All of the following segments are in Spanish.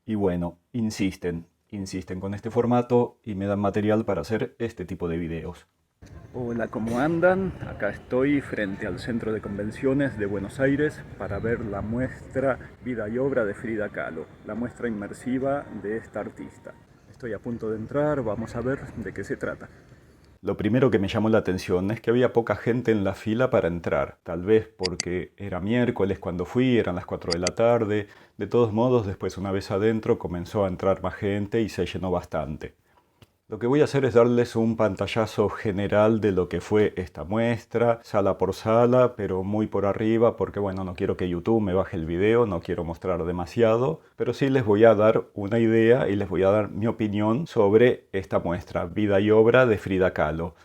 Y bueno, insisten con este formato y me dan material para hacer este tipo de videos. Hola, ¿cómo andan? Acá estoy frente al Centro de Convenciones de Buenos Aires para ver la muestra Vida y Obra de Frida Kahlo, la muestra inmersiva de esta artista. Estoy a punto de entrar, vamos a ver de qué se trata. Lo primero que me llamó la atención es que había poca gente en la fila para entrar. Tal vez porque era miércoles cuando fui, eran las 4 de la tarde. De todos modos, después una vez adentro comenzó a entrar más gente y se llenó bastante. Lo que voy a hacer es darles un pantallazo general de lo que fue esta muestra, sala por sala, pero muy por arriba, porque bueno, no quiero que YouTube me baje el video, no quiero mostrar demasiado, pero sí les voy a dar una idea y les voy a dar mi opinión sobre esta muestra, Vida y Obra de Frida Kahlo.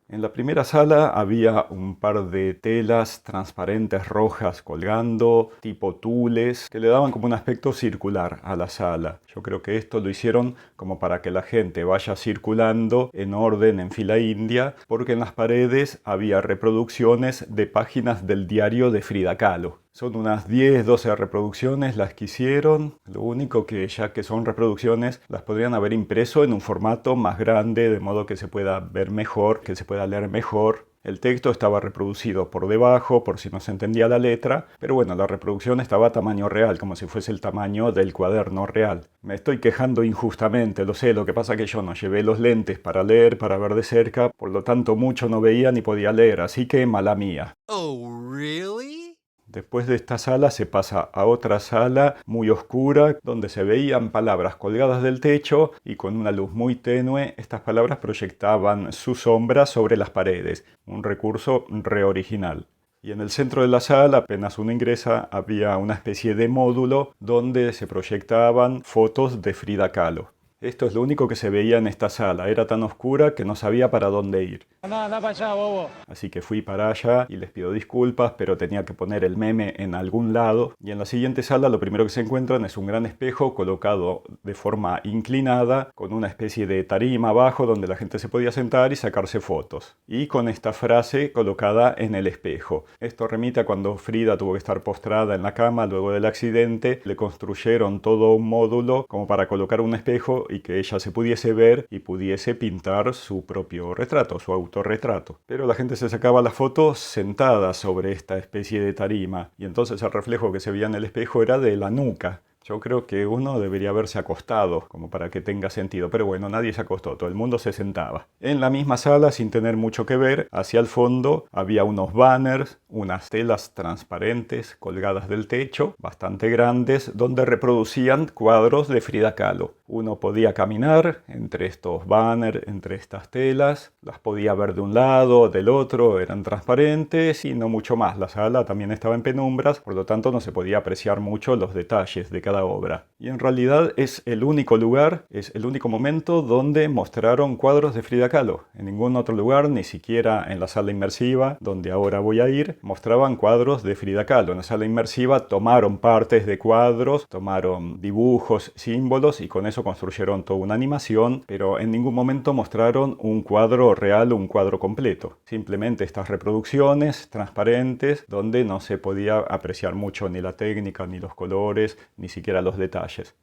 En la primera sala había un par de telas transparentes rojas colgando, tipo tules, que le daban como un aspecto circular a la sala. Yo creo que esto lo hicieron como para que la gente vaya circulando en orden en fila india, porque en las paredes había reproducciones de páginas del diario de Frida Kahlo. Son unas 10, 12 reproducciones las que hicieron. Lo único que ya que son reproducciones, las podrían haber impreso en un formato más grande, de modo que se pueda ver mejor, que se pueda leer mejor. El texto estaba reproducido por debajo, por si no se entendía la letra, pero bueno, la reproducción estaba a tamaño real, como si fuese el tamaño del cuaderno real. Me estoy quejando injustamente, lo sé, lo que pasa es que yo no llevé los lentes para leer, para ver de cerca, por lo tanto mucho no veía ni podía leer, así que mala mía. Oh, really? Después de esta sala se pasa a otra sala muy oscura donde se veían palabras colgadas del techo y con una luz muy tenue estas palabras proyectaban su sombra sobre las paredes, un recurso re original. Y en el centro de la sala, apenas uno ingresa, había una especie de módulo donde se proyectaban fotos de Frida Kahlo. Esto es lo único que se veía en esta sala, era tan oscura que no sabía para dónde ir. Anda para allá, bobo. Así que fui para allá y les pido disculpas, pero tenía que poner el meme en algún lado. Y en la siguiente sala lo primero que se encuentran es un gran espejo colocado de forma inclinada, con una especie de tarima abajo donde la gente se podía sentar y sacarse fotos. Y con esta frase colocada en el espejo. Esto remite a cuando Frida tuvo que estar postrada en la cama luego del accidente. Le construyeron todo un módulo como para colocar un espejo y que ella se pudiese ver y pudiese pintar su propio retrato, su autorretrato. Pero la gente se sacaba las fotos sentada sobre esta especie de tarima y entonces el reflejo que se veía en el espejo era de la nuca. Yo creo que uno debería haberse acostado, como para que tenga sentido, pero bueno, nadie se acostó, todo el mundo se sentaba. En la misma sala, sin tener mucho que ver, hacia el fondo había unos banners, unas telas transparentes colgadas del techo, bastante grandes, donde reproducían cuadros de Frida Kahlo. Uno podía caminar entre estos banners, entre estas telas, las podía ver de un lado, del otro, eran transparentes y no mucho más. La sala también estaba en penumbras, por lo tanto no se podía apreciar mucho los detalles de cada obra. Y en realidad es el único lugar, es el único momento donde mostraron cuadros de Frida Kahlo. En ningún otro lugar, ni siquiera en la sala inmersiva, donde ahora voy a ir, mostraban cuadros de Frida Kahlo. En la sala inmersiva tomaron partes de cuadros, tomaron dibujos, símbolos y con eso construyeron toda una animación, pero en ningún momento mostraron un cuadro real o un cuadro completo. Simplemente estas reproducciones transparentes donde no se podía apreciar mucho ni la técnica, ni los colores, ni siquiera los detalles.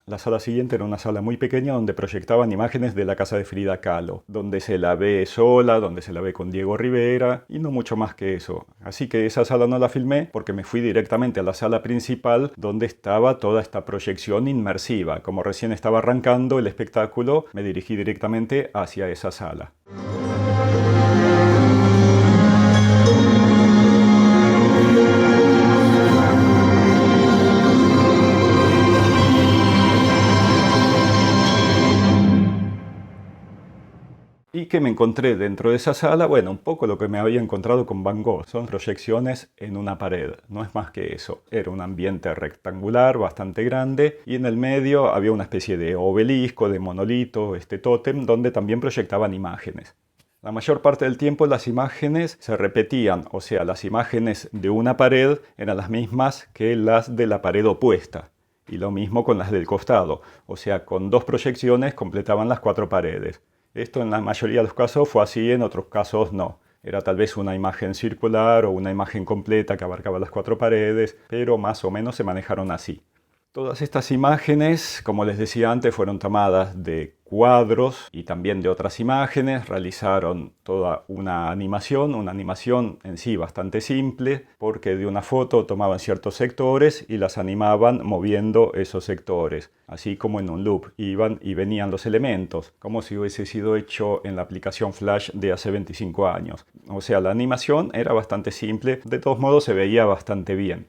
La sala siguiente era una sala muy pequeña donde proyectaban imágenes de la casa de Frida Kahlo, donde se la ve sola, donde se la ve con Diego Rivera y no mucho más que eso. Así que esa sala no la filmé porque me fui directamente a la sala principal donde estaba toda esta proyección inmersiva. Como recién estaba arrancando el espectáculo, me dirigí directamente hacia esa sala. ¿Y qué me encontré dentro de esa sala? Bueno, un poco lo que me había encontrado con Van Gogh. Son proyecciones en una pared, no es más que eso. Era un ambiente rectangular bastante grande y en el medio había una especie de obelisco, de monolito, este tótem, donde también proyectaban imágenes. La mayor parte del tiempo las imágenes se repetían, o sea, las imágenes de una pared eran las mismas que las de la pared opuesta. Y lo mismo con las del costado, o sea, con dos proyecciones completaban las 4 paredes. Esto en la mayoría de los casos fue así, en otros casos no. Era tal vez una imagen circular o una imagen completa que abarcaba las 4 paredes, pero más o menos se manejaron así. Todas estas imágenes, como les decía antes, fueron tomadas de cuadros y también de otras imágenes. Realizaron toda una animación en sí bastante simple, porque de una foto tomaban ciertos sectores y las animaban moviendo esos sectores, así como en un loop. Iban y venían los elementos, como si hubiese sido hecho en la aplicación Flash de hace 25 años. O sea, la animación era bastante simple, de todos modos se veía bastante bien.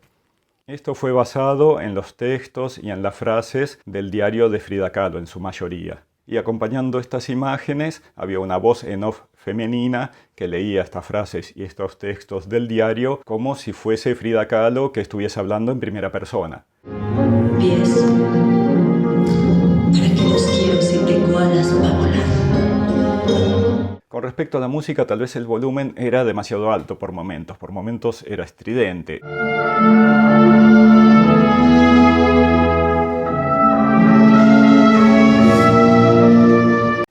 Esto fue basado en los textos y en las frases del diario de Frida Kahlo en su mayoría. Y acompañando estas imágenes había una voz en off femenina que leía estas frases y estos textos del diario como si fuese Frida Kahlo que estuviese hablando en primera persona. Pies, para que los quiero si tengo alas para volar. Con respecto a la música, tal vez el volumen era demasiado alto por momentos era estridente.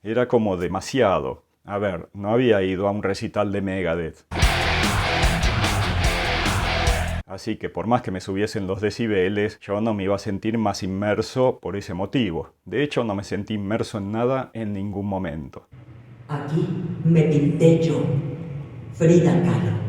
Era como demasiado. A ver, no había ido a un recital de Megadeth. Así que por más que me subiesen los decibeles, yo no me iba a sentir más inmerso por ese motivo. De hecho, no me sentí inmerso en nada en ningún momento. Aquí me pinté yo, Frida Kahlo.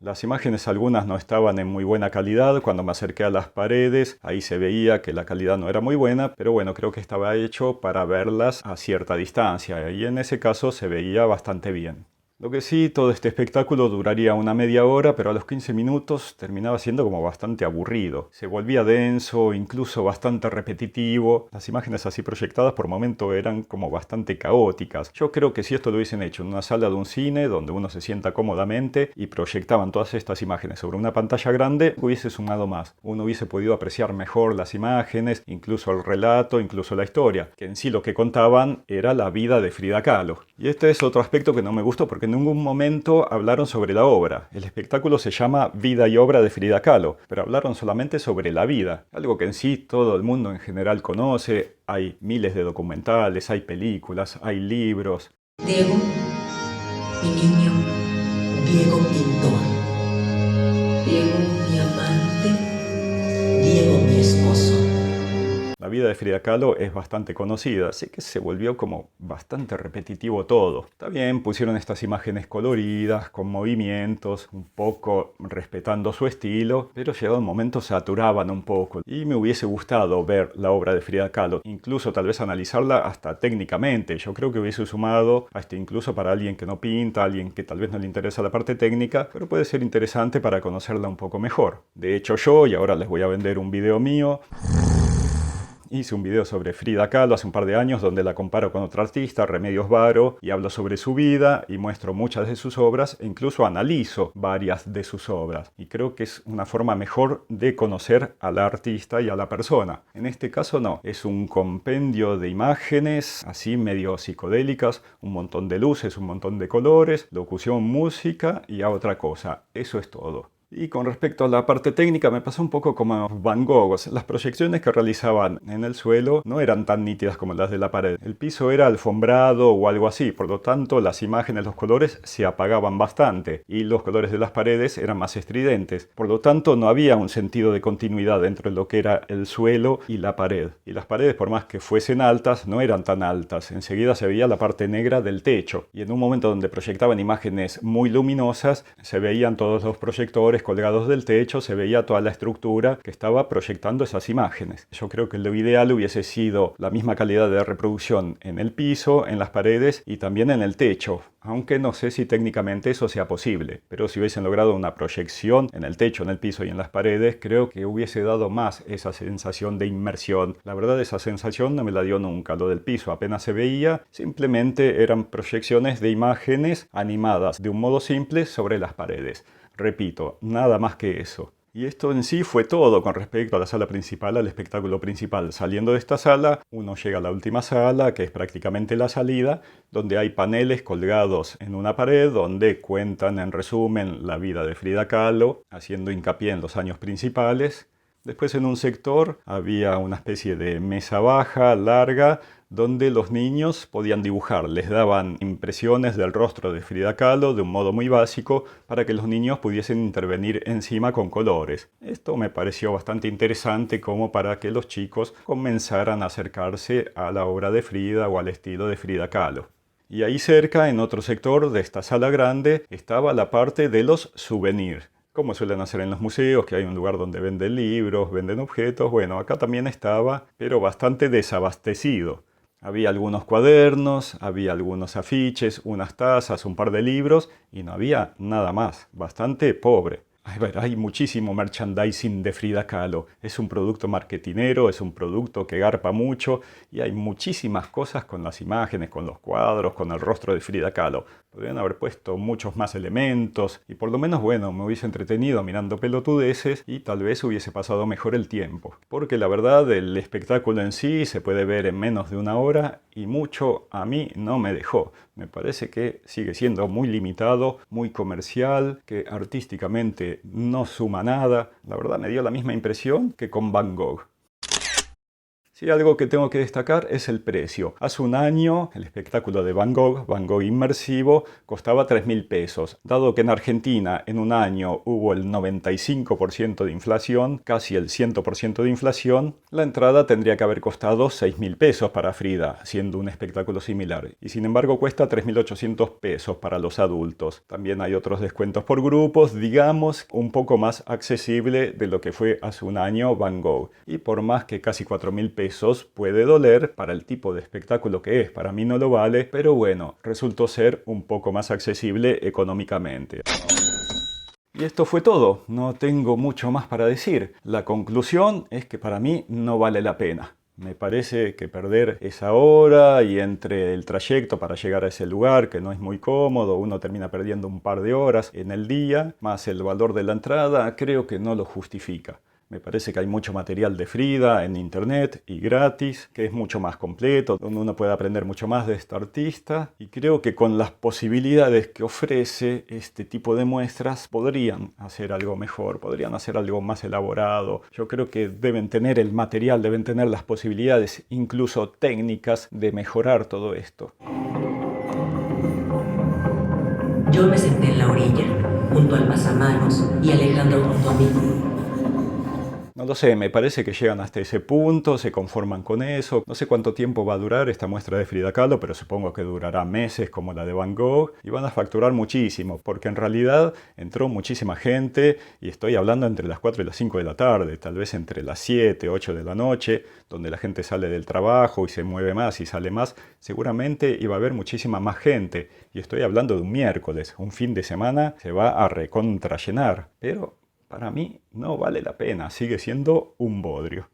Las imágenes algunas no estaban en muy buena calidad. Cuando me acerqué a las paredes, ahí se veía que la calidad no era muy buena, pero bueno, creo que estaba hecho para verlas a cierta distancia y en ese caso se veía bastante bien. Lo que sí, todo este espectáculo duraría una media hora, pero a los 15 minutos terminaba siendo como bastante aburrido. Se volvía denso, incluso bastante repetitivo. Las imágenes así proyectadas por momento eran como bastante caóticas. Yo creo que si esto lo hubiesen hecho en una sala de un cine, donde uno se sienta cómodamente, y proyectaban todas estas imágenes sobre una pantalla grande, hubiese sumado más. Uno hubiese podido apreciar mejor las imágenes, incluso el relato, incluso la historia, que en sí lo que contaban era la vida de Frida Kahlo. Y este es otro aspecto que no me gustó, porque en ningún momento hablaron sobre la obra. El espectáculo se llama Vida y obra de Frida Kahlo, pero hablaron solamente sobre la vida, algo que en sí todo el mundo en general conoce. Hay miles de documentales, hay películas, hay libros. Diego, mi niño, Diego pintor. Diego, mi amante. Diego, mi esposo. La vida de Frida Kahlo es bastante conocida, así que se volvió como bastante repetitivo todo. Está bien, pusieron estas imágenes coloridas, con movimientos, un poco respetando su estilo, pero llegado un momento saturaban un poco. Y me hubiese gustado ver la obra de Frida Kahlo, incluso tal vez analizarla hasta técnicamente. Yo creo que hubiese sumado, hasta incluso para alguien que no pinta, alguien que tal vez no le interesa la parte técnica, pero puede ser interesante para conocerla un poco mejor. De hecho yo, y ahora les voy a vender un video mío, hice un video sobre Frida Kahlo hace un par de años donde la comparo con otra artista, Remedios Varo, y hablo sobre su vida y muestro muchas de sus obras e incluso analizo varias de sus obras. Y creo que es una forma mejor de conocer a la artista y a la persona. En este caso no, es un compendio de imágenes así medio psicodélicas, un montón de luces, un montón de colores, locución, música y a otra cosa. Eso es todo. Y con respecto a la parte técnica me pasó un poco como Van Gogh. Las proyecciones que realizaban en el suelo no eran tan nítidas como las de la pared. El piso era alfombrado o algo así, por lo tanto las imágenes, los colores se apagaban bastante y los colores de las paredes eran más estridentes. Por lo tanto no había un sentido de continuidad entre lo que era el suelo y la pared. Y las paredes, por más que fuesen altas, no eran tan altas. Enseguida se veía la parte negra del techo. Y en un momento donde proyectaban imágenes muy luminosas, se veían todos los proyectores colgados del techo, se veía toda la estructura que estaba proyectando esas imágenes. Yo creo que lo ideal hubiese sido la misma calidad de reproducción en el piso, en las paredes y también en el techo, aunque no sé si técnicamente eso sea posible. Pero si hubiesen logrado una proyección en el techo, en el piso y en las paredes, creo que hubiese dado más esa sensación de inmersión. La verdad, esa sensación no me la dio nunca. Lo del piso apenas se veía, simplemente eran proyecciones de imágenes animadas de un modo simple sobre las paredes. Repito, nada más que eso. Y esto en sí fue todo con respecto a la sala principal, al espectáculo principal. Saliendo de esta sala, uno llega a la última sala, que es prácticamente la salida, donde hay paneles colgados en una pared, donde cuentan en resumen la vida de Frida Kahlo, haciendo hincapié en los años principales. Después en un sector había una especie de mesa baja, larga, donde los niños podían dibujar. Les daban impresiones del rostro de Frida Kahlo de un modo muy básico para que los niños pudiesen intervenir encima con colores. Esto me pareció bastante interesante como para que los chicos comenzaran a acercarse a la obra de Frida o al estilo de Frida Kahlo. Y ahí cerca, en otro sector de esta sala grande, estaba la parte de los souvenirs. Como suelen hacer en los museos, que hay un lugar donde venden libros, venden objetos. Bueno, acá también estaba, pero bastante desabastecido. Había algunos cuadernos, había algunos afiches, unas tazas, un par de libros y no había nada más. Bastante pobre. A ver, hay muchísimo merchandising de Frida Kahlo. Es un producto marketinero, es un producto que garpa mucho y hay muchísimas cosas con las imágenes, con los cuadros, con el rostro de Frida Kahlo. Podrían haber puesto muchos más elementos y por lo menos, bueno, me hubiese entretenido mirando pelotudeces y tal vez hubiese pasado mejor el tiempo. Porque la verdad, el espectáculo en sí se puede ver en menos de una hora y mucho a mí no me dejó. Me parece que sigue siendo muy limitado, muy comercial, que artísticamente no suma nada. La verdad me dio la misma impresión que con Van Gogh. Sí, algo que tengo que destacar es el precio. Hace un año el espectáculo de Van Gogh inmersivo, costaba 3.000 pesos. Dado que en Argentina en un año hubo el 95% de inflación, casi el 100% de inflación, la entrada tendría que haber costado 6.000 pesos para Frida, siendo un espectáculo similar. Y sin embargo cuesta 3.800 pesos para los adultos. También hay otros descuentos por grupos, digamos, un poco más accesible de lo que fue hace un año Van Gogh. Y por más que casi 4.000 pesos puede doler para el tipo de espectáculo que es. Para mí no lo vale, pero bueno, resultó ser un poco más accesible económicamente. Y esto fue todo, no tengo mucho más para decir. La conclusión es que para mí no vale la pena. Me parece que perder esa hora y entre el trayecto para llegar a ese lugar, que no es muy cómodo, uno termina perdiendo un par de horas en el día, más el valor de la entrada, creo que no lo justifica. Me parece que hay mucho material de Frida en internet y gratis, que es mucho más completo, donde uno puede aprender mucho más de esta artista. Y creo que con las posibilidades que ofrece este tipo de muestras podrían hacer algo mejor, podrían hacer algo más elaborado. Yo creo que deben tener el material, deben tener las posibilidades, incluso técnicas, de mejorar todo esto. Yo me senté en la orilla, junto al pasamanos, y Alejandro junto a mí. No lo sé, me parece que llegan hasta ese punto, se conforman con eso. No sé cuánto tiempo va a durar esta muestra de Frida Kahlo, pero supongo que durará meses como la de Van Gogh. Y van a facturar muchísimo, porque en realidad entró muchísima gente y estoy hablando entre las 4 y las 5 de la tarde, tal vez entre las 7, 8 de la noche, donde la gente sale del trabajo y se mueve más y sale más. Seguramente iba a haber muchísima más gente. Y estoy hablando de un miércoles, un fin de semana se va a recontrallenar. Pero para mí no vale la pena, sigue siendo un bodrio.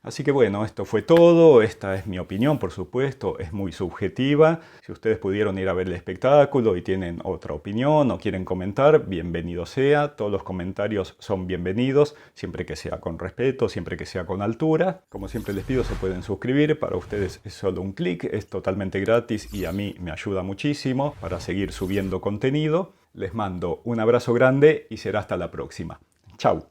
Así que bueno, esto fue todo, esta es mi opinión, por supuesto, es muy subjetiva. Si ustedes pudieron ir a ver el espectáculo y tienen otra opinión o quieren comentar, bienvenido sea, todos los comentarios son bienvenidos, siempre que sea con respeto, siempre que sea con altura. Como siempre les pido, se pueden suscribir, para ustedes es solo un clic, es totalmente gratis y a mí me ayuda muchísimo para seguir subiendo contenido. Les mando un abrazo grande y será hasta la próxima. Chau.